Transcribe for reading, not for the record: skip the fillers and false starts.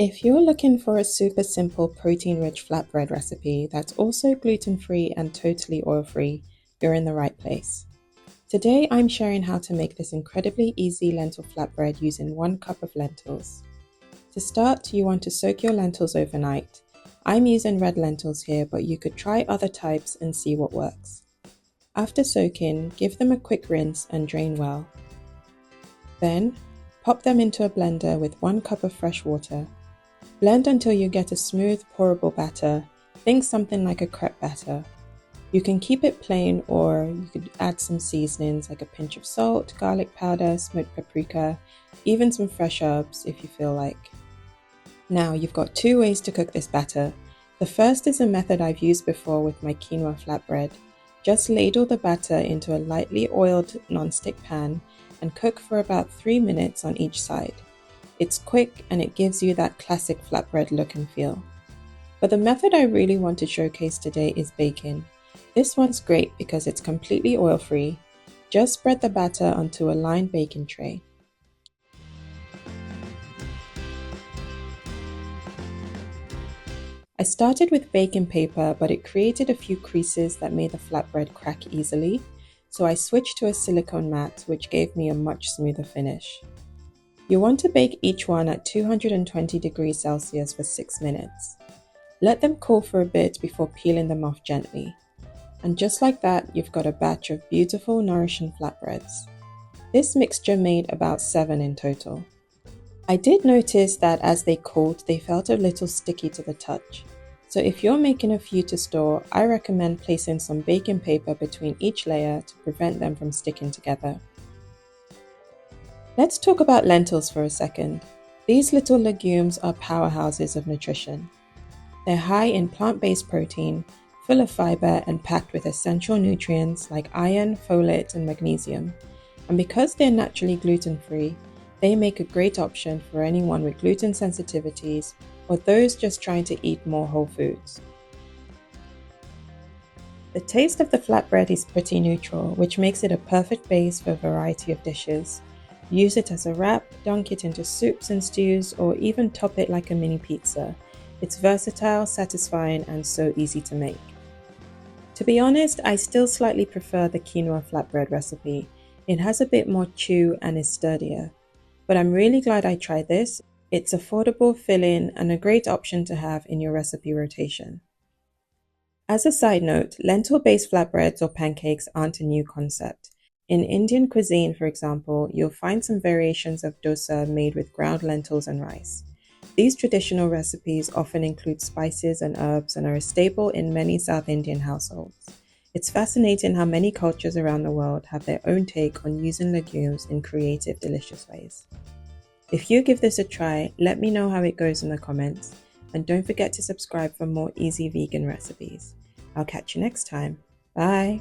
If you're looking for a super simple protein-rich flatbread recipe that's also gluten-free and totally oil-free, you're in the right place. Today I'm sharing how to make this incredibly easy lentil flatbread using 1 cup of lentils. To start, you want to soak your lentils overnight. I'm using red lentils here, but you could try other types and see what works. After soaking, give them a quick rinse and drain well. Then, pop them into a blender with 1 cup of fresh water. Blend until you get a smooth, pourable batter. Think something like a crepe batter. You can keep it plain, or you could add some seasonings like a pinch of salt, garlic powder, smoked paprika, even some fresh herbs if you feel like. Now you've got 2 ways to cook this batter. The first is a method I've used before with my quinoa flatbread. Just ladle the batter into a lightly oiled non-stick pan and cook for about 3 minutes on each side. It's quick and it gives you that classic flatbread look and feel. But the method I really want to showcase today is baking. This one's great because it's completely oil-free. Just spread the batter onto a lined baking tray. I started with baking paper, but it created a few creases that made the flatbread crack easily, so I switched to a silicone mat, which gave me a much smoother finish. You want to bake each one at 220 degrees Celsius for 6 minutes. Let them cool for a bit before peeling them off gently. And just like that, you've got a batch of beautiful, nourishing flatbreads. This mixture made about 7 in total. I did notice that as they cooled, they felt a little sticky to the touch. So if you're making a few to store, I recommend placing some baking paper between each layer to prevent them from sticking together. Let's talk about lentils for a second. These little legumes are powerhouses of nutrition. They're high in plant-based protein, full of fiber, and packed with essential nutrients like iron, folate, and magnesium. And because they're naturally gluten-free, they make a great option for anyone with gluten sensitivities or those just trying to eat more whole foods. The taste of the flatbread is pretty neutral, which makes it a perfect base for a variety of dishes. Use it as a wrap, dunk it into soups and stews, or even top it like a mini pizza. It's versatile, satisfying, and so easy to make. To be honest, I still slightly prefer the quinoa flatbread recipe. It has a bit more chew and is sturdier. But I'm really glad I tried this. It's affordable, filling, and a great option to have in your recipe rotation. As a side note, lentil-based flatbreads or pancakes aren't a new concept. In Indian cuisine, for example, you'll find some variations of dosa made with ground lentils and rice. These traditional recipes often include spices and herbs and are a staple in many South Indian households. It's fascinating how many cultures around the world have their own take on using legumes in creative, delicious ways. If you give this a try, let me know how it goes in the comments, and don't forget to subscribe for more easy vegan recipes. I'll catch you next time. Bye!